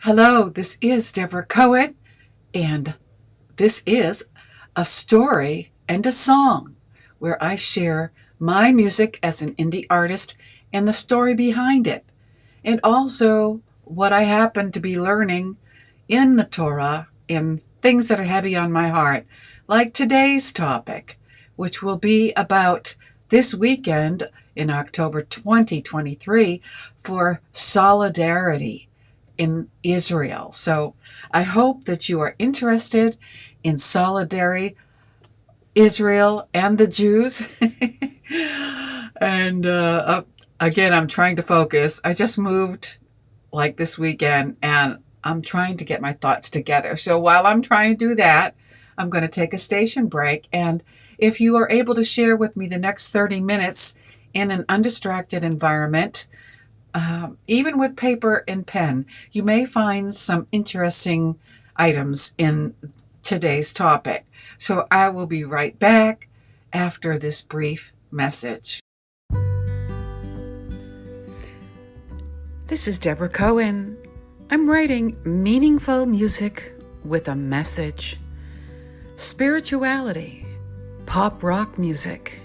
Hello, this is Debra Cohen, and this is a story and a song where I share my music as an indie artist and the story behind it, and also what I happen to be learning in the Torah and things that are heavy on my heart, like today's topic, which will be about this weekend in October 2023 for solidarity in Israel. So I hope that you are interested in solidarity, Israel, and the Jews. and again, I'm trying to focus. I just moved like this weekend and I'm trying to get my thoughts together. So while I'm trying to do that, I'm going to take a station break. And if you are able to share with me the next 30 minutes in an undistracted environment, even with paper and pen, you may find some interesting items in today's topic. So I will be right back after this brief message. This is Debra Cohen. I'm writing meaningful music with a message. Spirituality, pop rock music,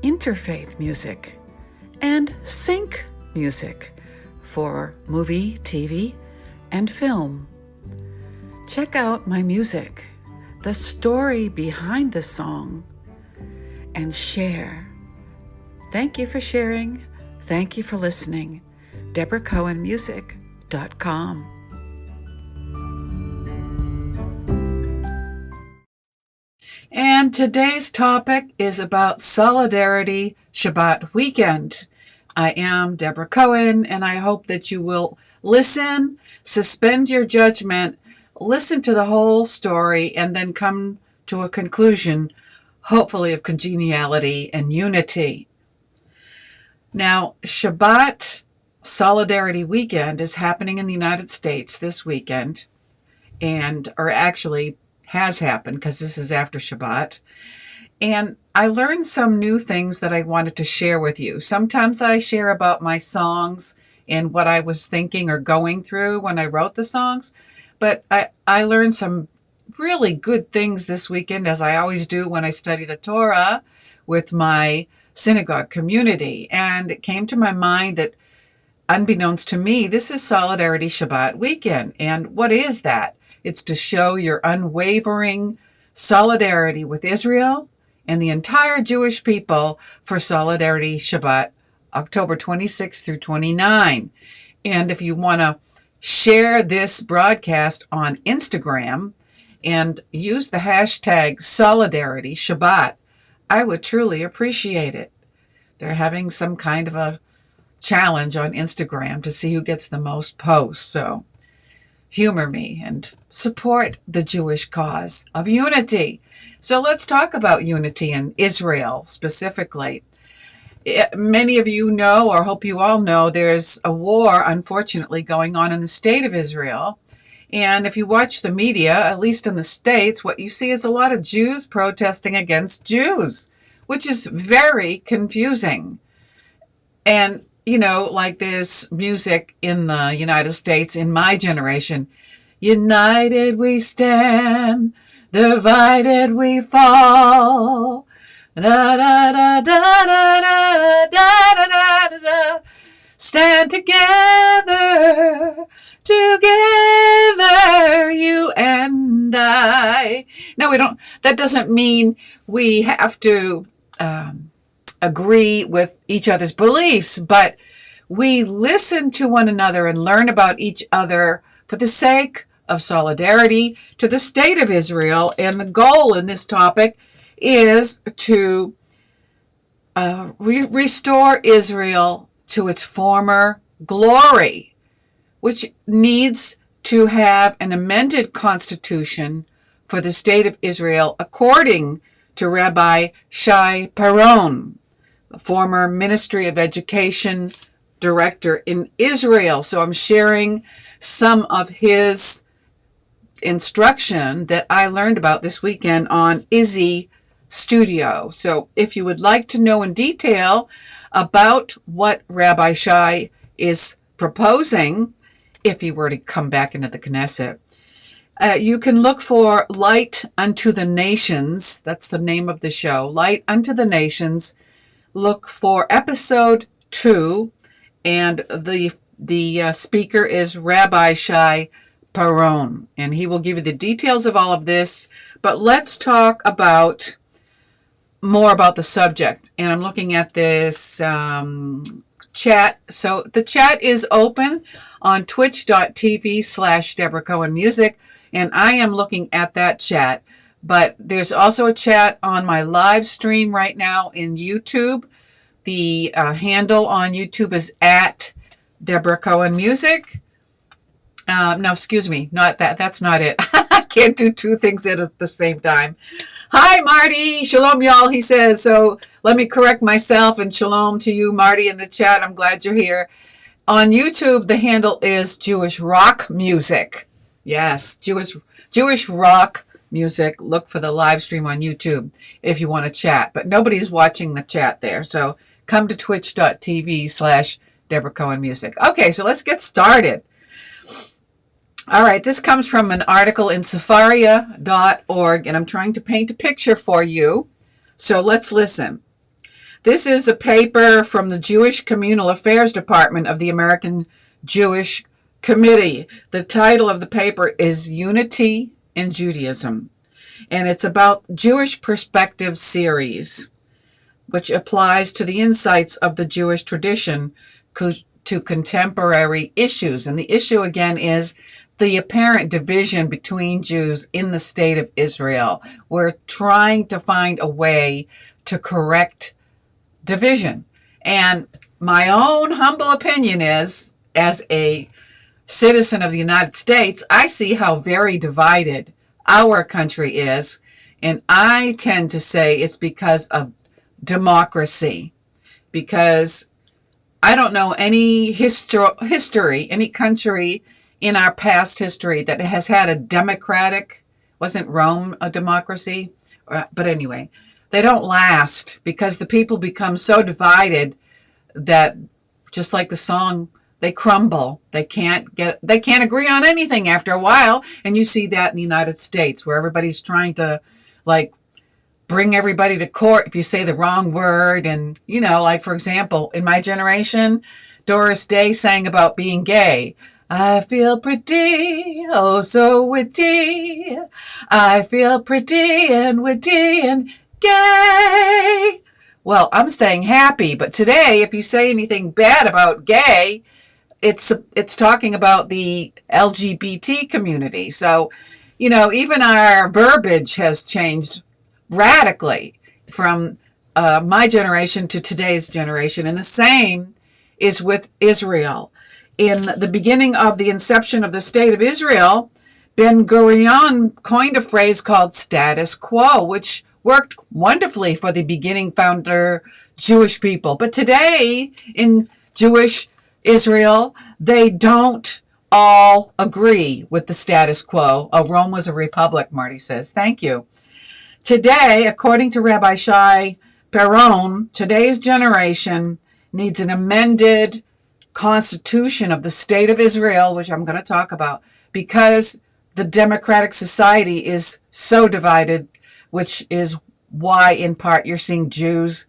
interfaith music, and sync music for movie, TV, and film. Check out my music, the story behind the song, and share. Thank you for sharing. Thank you for listening. DebraCohenMusic.com. And today's topic is about Solidarity Shabbat Weekend. I am Debra Cohen, and I hope that you will listen, suspend your judgment, listen to the whole story, and then come to a conclusion, hopefully of congeniality and unity. Now, Shabbat Solidarity Weekend is happening in the United States this weekend, or actually has happened because this is after Shabbat. And I learned some new things that I wanted to share with you. Sometimes I share about my songs and what I was thinking or going through when I wrote the songs. But I learned some really good things this weekend, as I always do when I study the Torah with my synagogue community. And it came to my mind that, unbeknownst to me, this is Solidarity Shabbat Weekend. And what is that? It's to show your unwavering solidarity with Israel and the entire Jewish people for Solidarity Shabbat, October 26 through 29. And if you want to share this broadcast on Instagram and use the hashtag Solidarity Shabbat, I would truly appreciate it. They're having some kind of a challenge on Instagram to see who gets the most posts. So humor me and support the Jewish cause of unity. So let's talk about unity in Israel specifically. Many of you know, or hope you all know, there's a war, unfortunately, going on in the state of Israel. And if you watch the media, at least in the States, what you see is a lot of Jews protesting against Jews, which is very confusing. And, like there's music in the United States in my generation, united we stand, divided we fall. Da, da, da, da, da, da, da, da, da, da. Stand together, together, you and I. No, we don't. That doesn't mean we have to agree with each other's beliefs, but we listen to one another and learn about each other for the sake of solidarity to the state of Israel. And the goal in this topic is to restore Israel to its former glory, which needs to have an amended constitution for the state of Israel, according to Rabbi Shai Peron, the former Ministry of Education director in Israel. So I'm sharing some of his instruction that I learned about this weekend on Izzy Studio. So if you would like to know in detail about what Rabbi Shai is proposing if he were to come back into the Knesset. You can look for Light Unto the Nations. That's the name of the show. Light Unto the Nations. Look for episode 2, and the speaker is Rabbi Shai Peron, and he will give you the details of all of this. But let's talk about more about the subject. And I'm looking at this chat. So the chat is open on twitch.tv/Debra Cohen Music. And I am looking at that chat. But there's also a chat on my live stream right now in YouTube. The handle on YouTube is at Debra Cohen Music. No, excuse me, not that. That's not it. I can't do two things at the same time. Hi, Marty. Shalom, y'all, he says. So let me correct myself, and shalom to you, Marty, in the chat. I'm glad you're here. On YouTube, the handle is Jewish Rock Music. Yes, Jewish rock music. Look for the live stream on YouTube if you want to chat. But nobody's watching the chat there. So come to twitch.tv/Debra Cohen Music. Okay, so let's get started. All right, this comes from an article in Sefaria.org, and I'm trying to paint a picture for you. So let's listen. This is a paper from the Jewish Communal Affairs Department of the American Jewish Committee. The title of the paper is Unity in Judaism, and it's about Jewish Perspective series, which applies to the insights of the Jewish tradition to contemporary issues. And the issue again is the apparent division between Jews in the state of Israel. We're trying to find a way to correct division. And my own humble opinion is, as a citizen of the United States, I see how very divided our country is, and I tend to say it's because of democracy, because I don't know any history, any country in our past history that has had a democratic, wasn't Rome a democracy? But anyway, they don't last because the people become so divided that, just like the song, they crumble. They can't agree on anything after a while. And you see that in the United States, where everybody's trying to bring everybody to court if you say the wrong word. And, for example, in my generation, Doris Day sang about being gay. I feel pretty, oh so witty. I feel pretty and witty and gay. Well, I'm saying happy, but today, if you say anything bad about gay, it's talking about the LGBT community. So, even our verbiage has changed radically from my generation to today's generation. And the same is with Israel. In the beginning of the inception of the state of Israel, Ben-Gurion coined a phrase called status quo, which worked wonderfully for the beginning founder Jewish people. But today, in Jewish Israel, they don't all agree with the status quo. Oh, Rome was a republic, Marty says. Thank you. Today, according to Rabbi Shai Peron, today's generation needs an amended constitution of the state of Israel, which I'm going to talk about, because the democratic society is so divided, which is why, in part, you're seeing Jews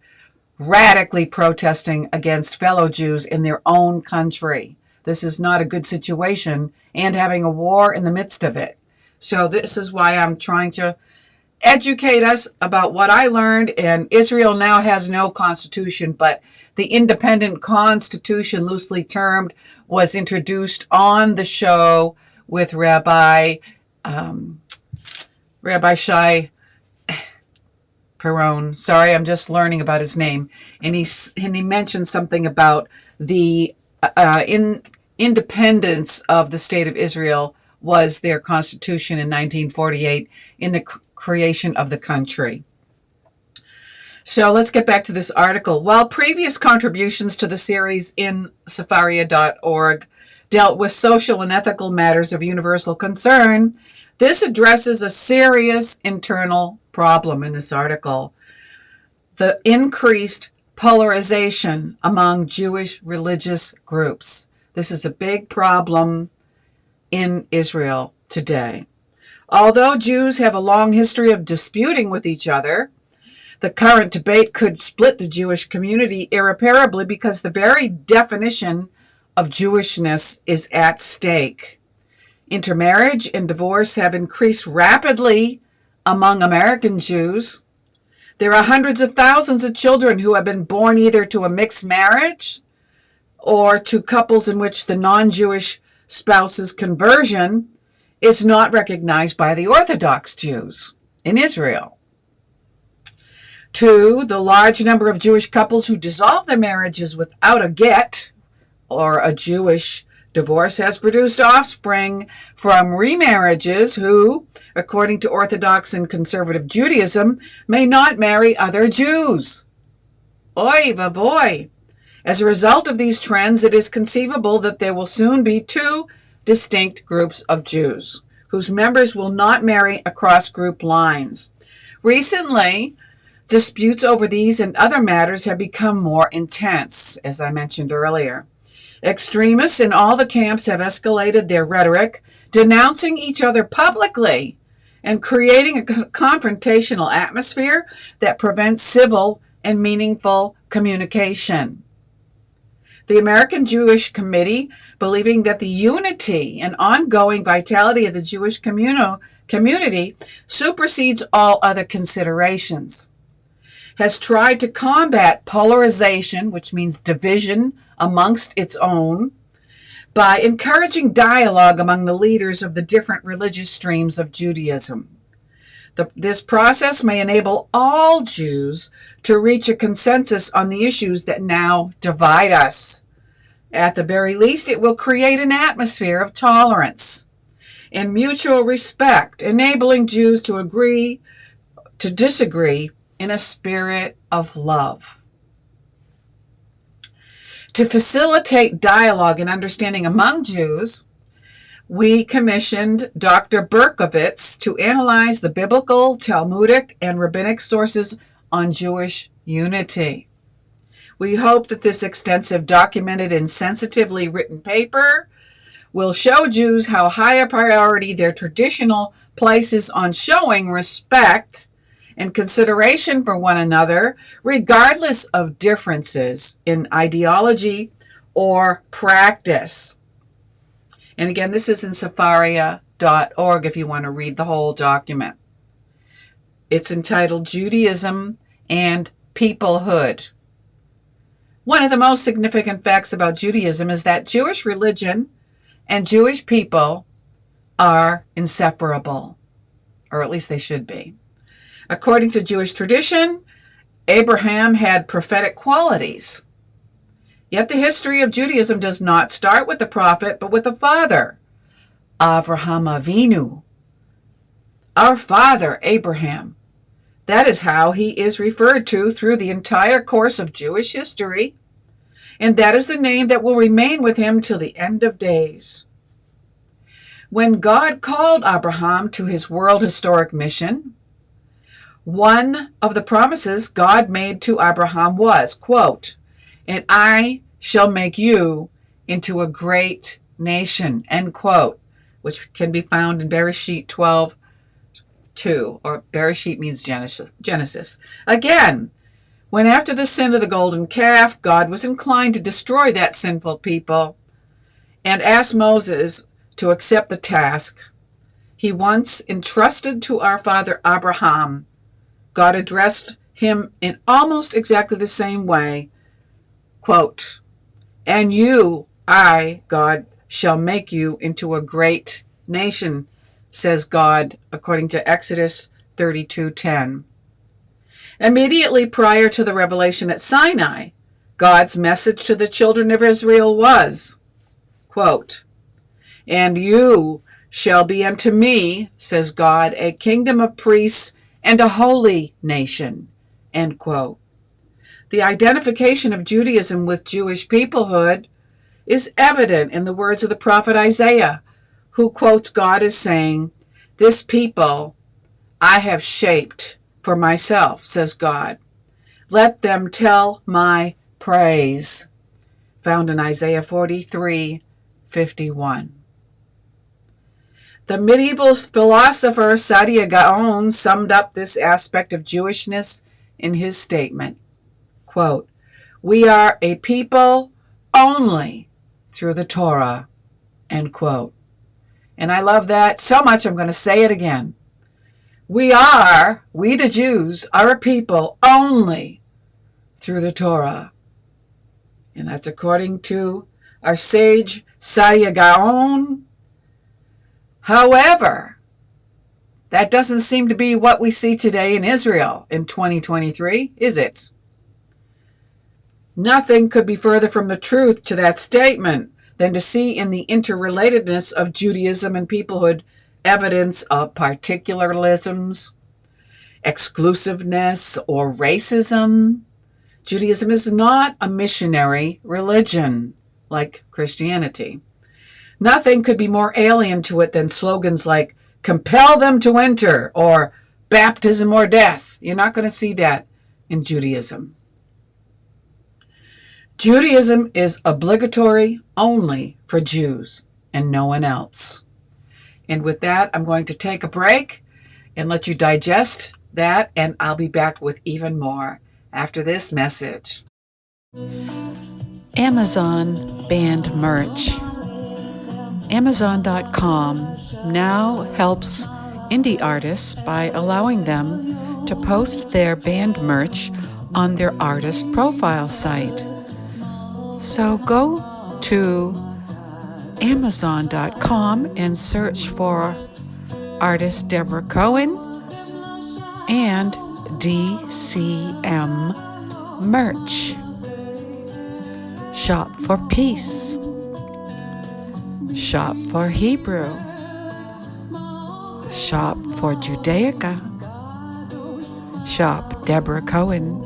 radically protesting against fellow Jews in their own country. This is not a good situation, and having a war in the midst of it. So this is why I'm trying to educate us about what I learned. And Israel now has no constitution, but the independent constitution, loosely termed, was introduced on the show with Rabbi Shai Peron. Sorry, I'm just learning about his name. And he mentioned something about the independence of the state of Israel was their constitution in 1948 in the creation of the country. So let's get back to this article. While previous contributions to the series in Sefaria.org dealt with social and ethical matters of universal concern, this addresses a serious internal problem in this article: the increased polarization among Jewish religious groups. This is a big problem in Israel today. Although Jews have a long history of disputing with each other, the current debate could split the Jewish community irreparably because the very definition of Jewishness is at stake. Intermarriage and divorce have increased rapidly among American Jews. There are hundreds of thousands of children who have been born either to a mixed marriage or to couples in which the non-Jewish spouse's conversion is not recognized by the Orthodox Jews in Israel. 2, the large number of Jewish couples who dissolve their marriages without a get or a Jewish divorce has produced offspring from remarriages who, according to Orthodox and conservative Judaism, may not marry other Jews. Oy vavoy! As a result of these trends, it is conceivable that there will soon be 2 distinct groups of Jews, whose members will not marry across group lines. Recently, disputes over these and other matters have become more intense, as I mentioned earlier. Extremists in all the camps have escalated their rhetoric, denouncing each other publicly and creating a confrontational atmosphere that prevents civil and meaningful communication. The American Jewish Committee, believing that the unity and ongoing vitality of the Jewish community supersedes all other considerations, has tried to combat polarization, which means division amongst its own, by encouraging dialogue among the leaders of the different religious streams of Judaism. This process may enable all Jews to reach a consensus on the issues that now divide us. At the very least, it will create an atmosphere of tolerance and mutual respect, enabling Jews to agree to disagree in a spirit of love. To facilitate dialogue and understanding among Jews, we commissioned Dr. Berkovitz to analyze the biblical, Talmudic, and rabbinic sources on Jewish unity. We hope that this extensive, documented, and sensitively written paper will show Jews how high a priority their traditional places on showing respect and consideration for one another, regardless of differences in ideology or practice. And again, this is in Sefaria.org if you want to read the whole document. It's entitled Judaism and Peoplehood. One of the most significant facts about Judaism is that Jewish religion and Jewish people are inseparable, or at least they should be. According to Jewish tradition, Abraham had prophetic qualities. Yet the history of Judaism does not start with the prophet, but with the father, Avraham Avinu. Our father, Abraham. That is how he is referred to through the entire course of Jewish history, and that is the name that will remain with him till the end of days. When God called Abraham to his world historic mission, one of the promises God made to Abraham was, quote, "And I shall make you into a great nation," end quote, which can be found in Bereshit 12:2, or Bereshit means Genesis. Again, when after the sin of the golden calf, God was inclined to destroy that sinful people and asked Moses to accept the task he once entrusted to our father Abraham, God addressed him in almost exactly the same way, quote, "And you, I, God, shall make you into a great nation," says God, according to Exodus 32:10. Immediately prior to the revelation at Sinai, God's message to the children of Israel was, quote, "And you shall be unto me, says God, a kingdom of priests and a holy nation," end quote. The identification of Judaism with Jewish peoplehood is evident in the words of the prophet Isaiah, who quotes God as saying, "This people I have shaped for myself, says God. Let them tell my praise," found in Isaiah 43:51. The medieval philosopher Saadia Gaon summed up this aspect of Jewishness in his statement, quote, "We are a people only through the Torah," end quote. And I love that so much I'm going to say it again. We the Jews, are a people only through the Torah. And that's according to our sage Saadia Gaon. However, that doesn't seem to be what we see today in Israel in 2023, is it? Nothing could be further from the truth to that statement than to see in the interrelatedness of Judaism and peoplehood evidence of particularisms, exclusiveness, or racism. Judaism is not a missionary religion like Christianity. Nothing could be more alien to it than slogans like "compel them to enter" or "baptism or death." You're not going to see that in Judaism. Judaism is obligatory only for Jews and no one else. And with that, I'm going to take a break and let you digest that, and I'll be back with even more after this message. Amazon banned merch. Amazon.com now helps indie artists by allowing them to post their band merch on their artist profile site. So go to Amazon.com and search for artist Debra Cohen and DCM merch. Shop for peace. Shop for Hebrew. Shop for Judaica. Shop Debra Cohen.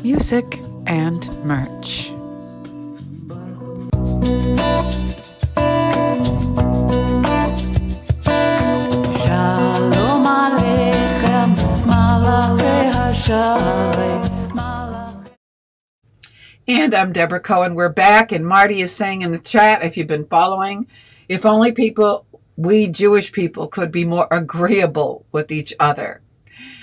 Music and merch. Shalom Aleichem, Malachei HaSharei. And I'm Debra Cohen. We're back, and Marty is saying in the chat, if you've been following, if only we Jewish people could be more agreeable with each other.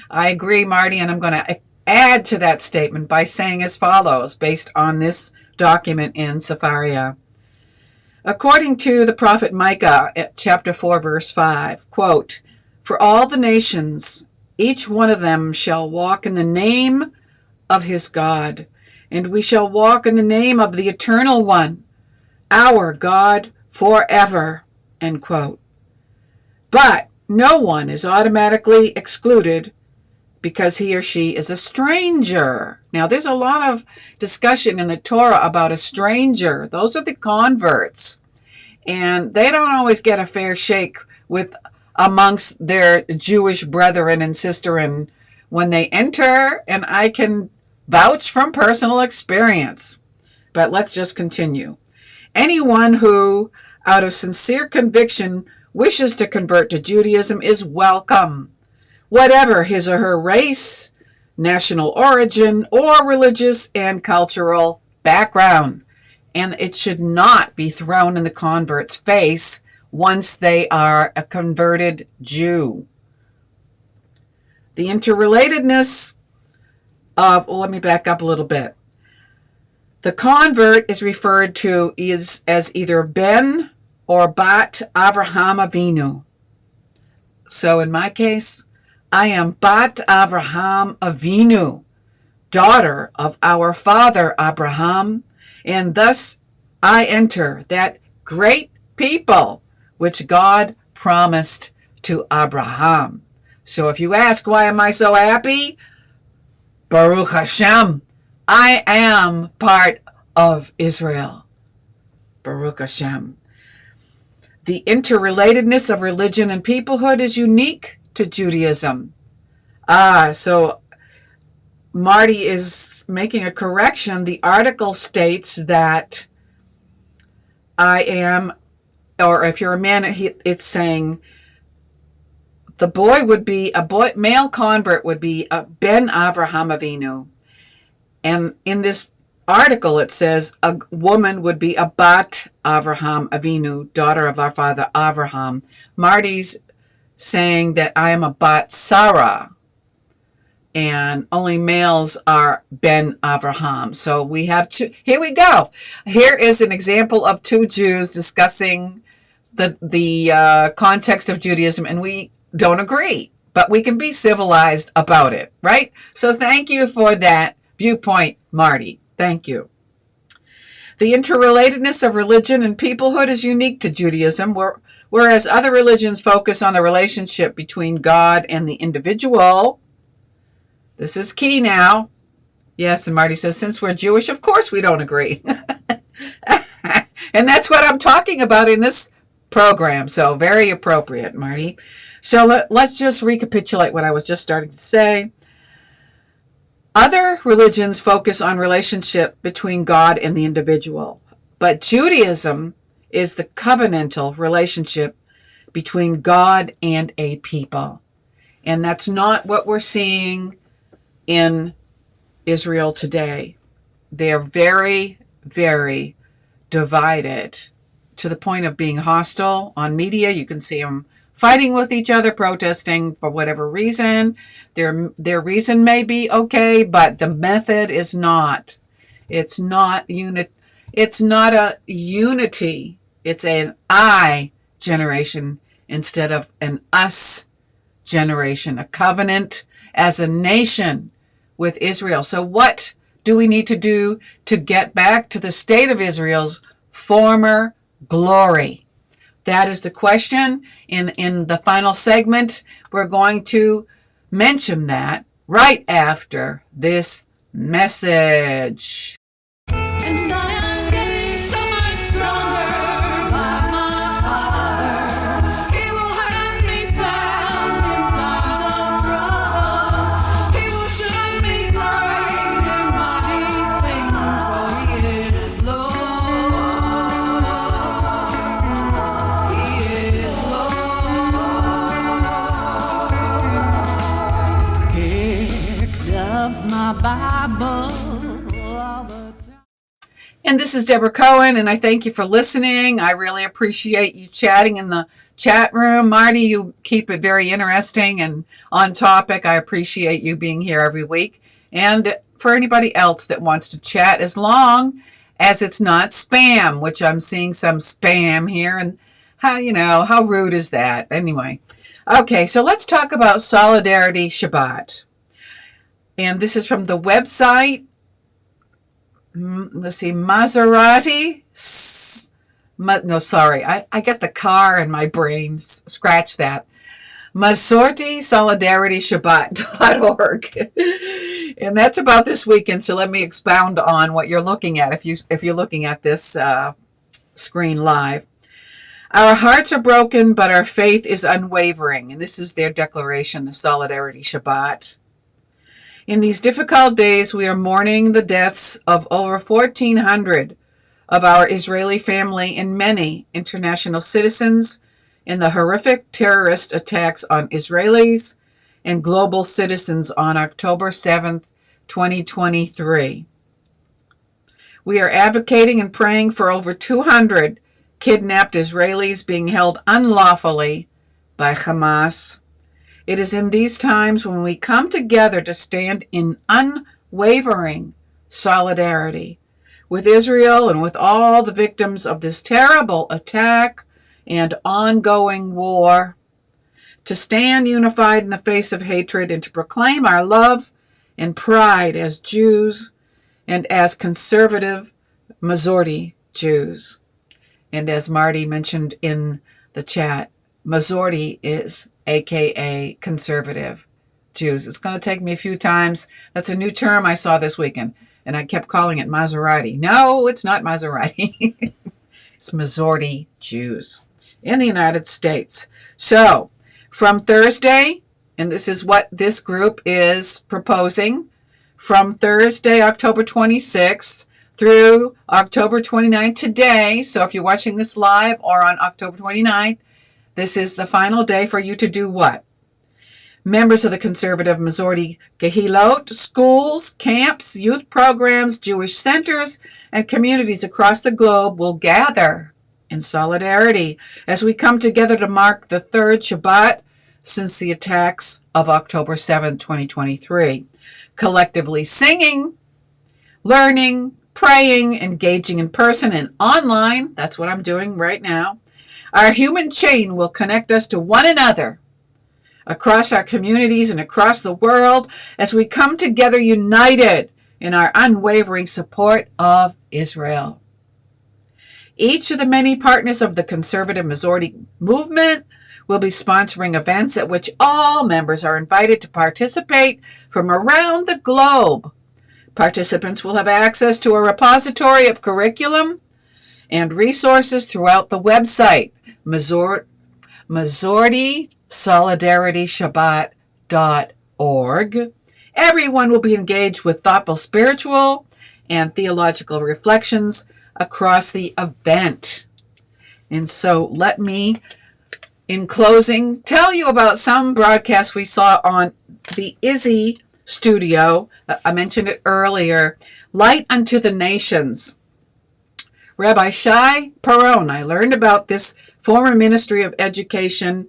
I agree, Marty, and I'm going to add to that statement by saying as follows, based on this document in Sefaria. According to the prophet Micah, chapter 4, verse 5, quote, "For all the nations, each one of them shall walk in the name of his God, and we shall walk in the name of the Eternal One, our God, forever," end quote. But no one is automatically excluded because he or she is a stranger. Now, there's a lot of discussion in the Torah about a stranger. Those are the converts. And they don't always get a fair shake with amongst their Jewish brethren and sisterin when they enter, and I can vouch from personal experience. But let's just continue. Anyone who, out of sincere conviction, wishes to convert to Judaism is welcome, whatever his or her race, national origin, or religious and cultural background. And it should not be thrown in the convert's face once they are a converted Jew. The interrelatedness of, let me back up a little bit. The convert is referred to as either Ben or Bat Avraham Avinu. So in my case, I am Bat Avraham Avinu, daughter of our father Abraham, and thus I enter that great people which God promised to Abraham. So if you ask, why am I so happy? Baruch Hashem, I am part of Israel. Baruch Hashem. The interrelatedness of religion and peoplehood is unique to Judaism. So Marty is making a correction. The article states that I am, or if you're a man, it's saying the boy would be, male convert would be Ben Avraham Avinu. And in this article, it says a woman would be a Bat Avraham Avinu, daughter of our father Avraham. Marty's saying that I am a Bat Sarah, and only males are Ben Avraham. So we have two. Here we go. Here is an example of two Jews discussing the context of Judaism, and we don't agree, but we can be civilized about it, right? So thank you for that viewpoint, Marty. Thank you. The interrelatedness of religion and peoplehood is unique to Judaism, whereas other religions focus on the relationship between God and the individual. This is key now. Yes, and Marty says, since we're Jewish, of course we don't agree. And that's what I'm talking about in this program. So very appropriate, Marty. So let's just recapitulate what I was just starting to say. Other religions focus on relationship between God and the individual, but Judaism is the covenantal relationship between God and a people. And that's not what we're seeing in Israel today. They're very, very divided to the point of being hostile. On media, you can see them fighting with each other, protesting for whatever reason. Their reason may be okay, but the method is not. It's not It's not a unity. It's an I generation instead of an us generation. A covenant as a nation with Israel. So what do we need to do to get back to the state of Israel's former glory? That is the question. In the final segment, we're going to mention that right after this message. And I am getting so much stronger by my Father. He will help me stand in times of trouble. He will show me great and mighty things, for He is Lord. He is Lord. Picked up my Bible. And this is Debra Cohen, and I thank you for listening. I really appreciate you chatting in the chat room. Marty, you keep it very interesting and on topic. I appreciate you being here every week. And for anybody else that wants to chat, as long as it's not spam, which I'm seeing some spam here. And how rude is that? Anyway. Okay, so let's talk about Solidarity Shabbat. And this is from the website. Let's see, Maserati. No, sorry. I get the car in my brain. Scratch that. Masorti Solidarity Shabbat.org. And that's about this weekend. So let me expound on what you're looking at if you're looking at this screen live. Our hearts are broken, but our faith is unwavering. And this is their declaration, the Solidarity Shabbat. In these difficult days, we are mourning the deaths of over 1,400 of our Israeli family and many international citizens in the horrific terrorist attacks on Israelis and global citizens on October 7th, 2023. We are advocating and praying for over 200 kidnapped Israelis being held unlawfully by Hamas. It is in these times when we come together to stand in unwavering solidarity with Israel and with all the victims of this terrible attack and ongoing war, to stand unified in the face of hatred and to proclaim our love and pride as Jews and as conservative Masorti Jews. And as Marty mentioned in the chat, Masorti is AKA conservative Jews. It's going to take me a few times. That's a new term I saw this weekend, and I kept calling it Maserati. No, it's not Maserati. It's Masorti Jews in the United States. So from Thursday, and this is what this group is proposing, from Thursday, October 26th through October 29th today. So if you're watching this live or on October 29th, this is the final day for you to do what? members of the conservative Masorti Kehilot, schools, camps, youth programs, Jewish centers, and communities across the globe will gather in solidarity as we come together to mark the third Shabbat since the attacks of October 7, 2023, collectively singing, learning, praying, engaging in person and online. That's what I'm doing right now. Our human chain will connect us to one another across our communities and across the world as we come together united in our unwavering support of Israel. Each of the many partners of the conservative Masorti movement will be sponsoring events at which all members are invited to participate from around the globe. Participants will have access to a repository of curriculum and resources throughout the website, MasortiSolidarityShabbat.org. Everyone will be engaged with thoughtful spiritual and theological reflections across the event. And so let me, in closing, tell you about some broadcasts we saw on the Izzy studio. I mentioned it earlier. Light unto the Nations. Rabbi Shai Peron, I learned about this former Ministry of Education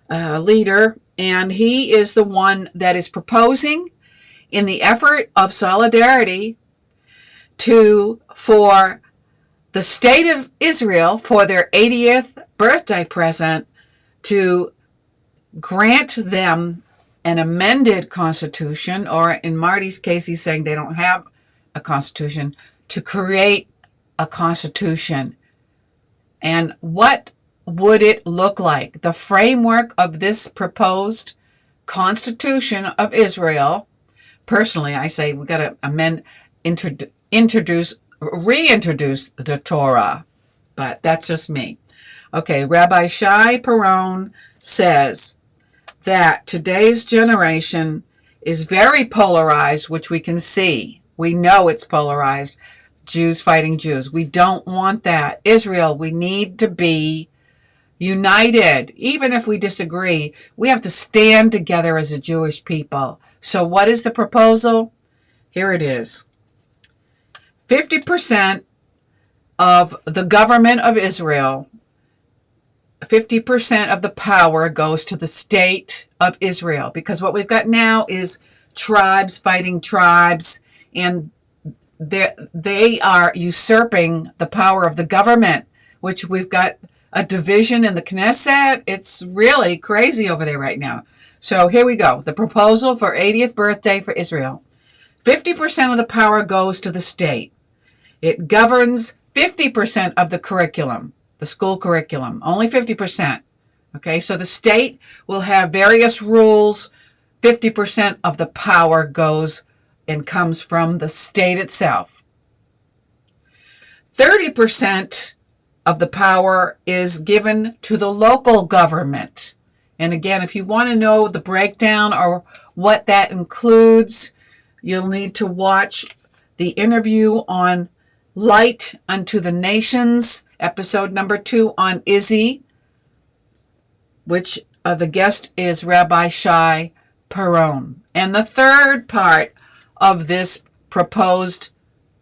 leader, and he is the one that is proposing in the effort of solidarity for the state of Israel, for their 80th birthday present, to grant them an amended constitution, or in Marty's case, he's saying they don't have a constitution, to create a constitution. And what would it look like? The framework of this proposed constitution of Israel, personally, I say we got to reintroduce the Torah, but that's just me. Okay, Rabbi Shai Peron says that today's generation is very polarized, which we can see. We know it's polarized. Jews fighting Jews. We don't want that. Israel, we need to be united. Even if we disagree, we have to stand together as a Jewish people. So what is the proposal? Here it is. 50% of the government of Israel, 50% of the power goes to the state of Israel, because what we've got now is tribes fighting tribes, and they are usurping the power of the government, which we've got a division in the Knesset. It's really crazy over there right now. So here we go. The proposal for 80th birthday for Israel. 50% of the power goes to the state. It governs 50% of the curriculum, the school curriculum, only 50%. Okay, so the state will have various rules. 50% of the power goes and comes from the state itself. 30% of the power is given to the local government. And again, if you want to know the breakdown or what that includes, you'll need to watch the interview on Light unto the Nations, episode number 2 on Izzy, which the guest is Rabbi Shai Peron. And the third part of this proposed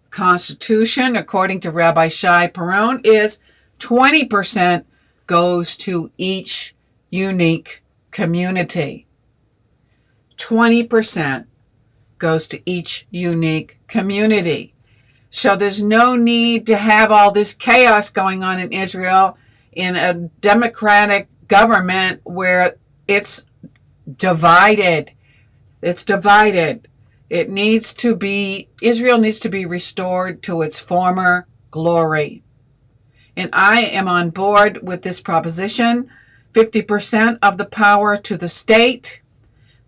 constitution, according to Rabbi Shai Peron, is 20% goes to each unique community. 20% goes to each unique community. So there's no need to have all this chaos going on in Israel in a democratic government where it's divided. It's divided. It needs to be, Israel needs to be restored to its former glory. And I am on board with this proposition. 50% of the power to the state,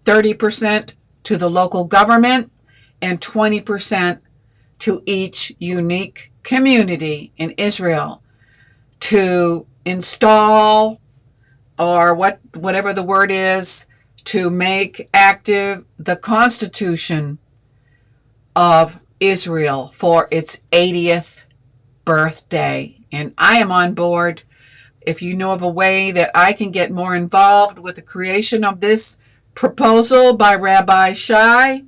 30% to the local government, and 20% to each unique community in Israel to install, or whatever the word is, to make active the Constitution of Israel for its 80th birthday. And I am on board. If you know of a way that I can get more involved with the creation of this proposal by Rabbi Shai.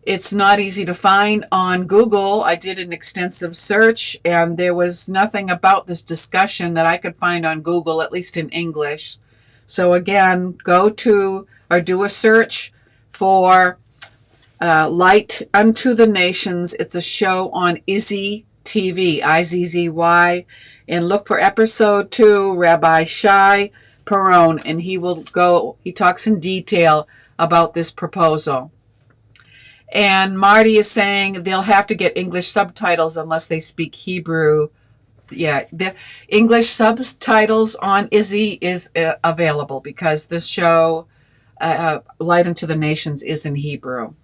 It's not easy to find on Google. I did an extensive search, and there was nothing about this discussion that I could find on Google, at least in English. So again, go to or do a search for Light Unto the Nations. It's a show on Izzy TV, IZZY, and look for episode 2, Rabbi Shai Peron, and he talks in detail about this proposal. And Marty is saying they'll have to get English subtitles unless they speak Hebrew. Yeah, the English subtitles on Izzy is available because this show, Light Unto the Nations, is in Hebrew.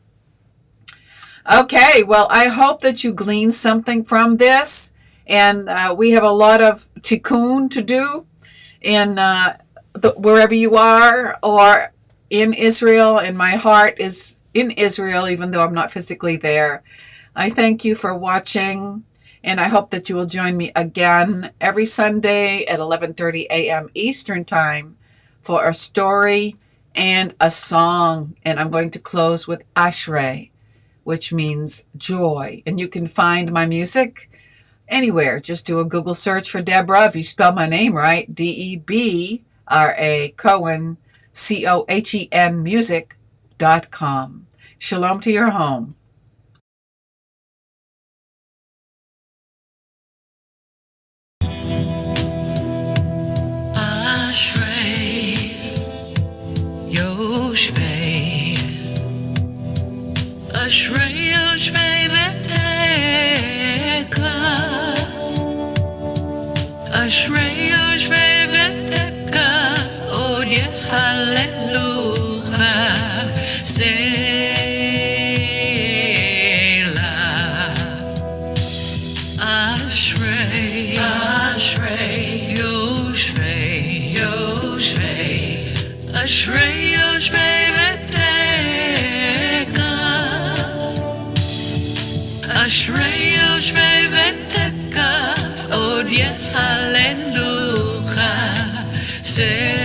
Okay, well, I hope that you glean something from this. And we have a lot of tikkun to do in wherever you are or in Israel. And my heart is in Israel, even though I'm not physically there. I thank you for watching, and I hope that you will join me again every Sunday at 11:30 a.m. Eastern Time for a story and a song. And I'm going to close with Ashrei, which means joy. And you can find my music anywhere. Just do a Google search for Debra. If you spell my name right, Debra, Cohen, Cohen, music.com. Shalom to your home. Ashrei Yoshvei, Ashrei Yoshvei v'tekla, Ashrei Yoshvei v'tekla, od yehalelucha, Selah. Ashrei, Ashrei Yoshvei, Yoshvei, Ashrei Yoshvei v'tekla, Ashrei Yoshvei v'tekla, od yehalelucha, Selah.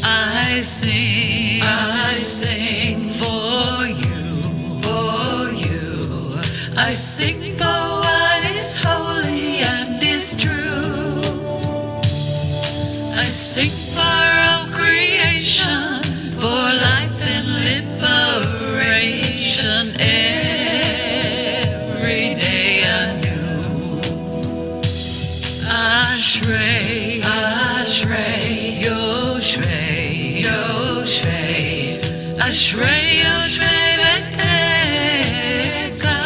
I sing for you, for you. I sing for what is holy and is true. I sing for all creation, for life and liberation, every day anew. Ashrei, Ashrei, Yoshvei, Yoshvei, Ashrei, Yoshvei v'tekla,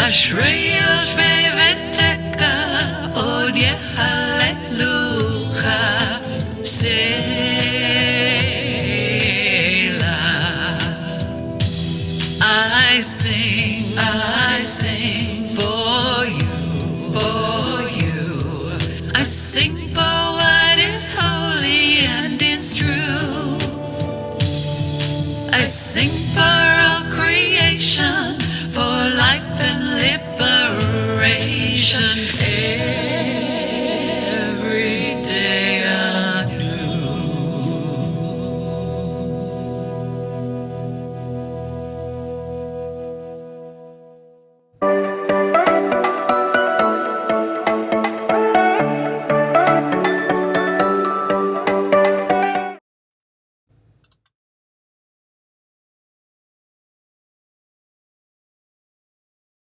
Ashrei, Yoshvei v'tekla, od yehalelucha, Selah. I sing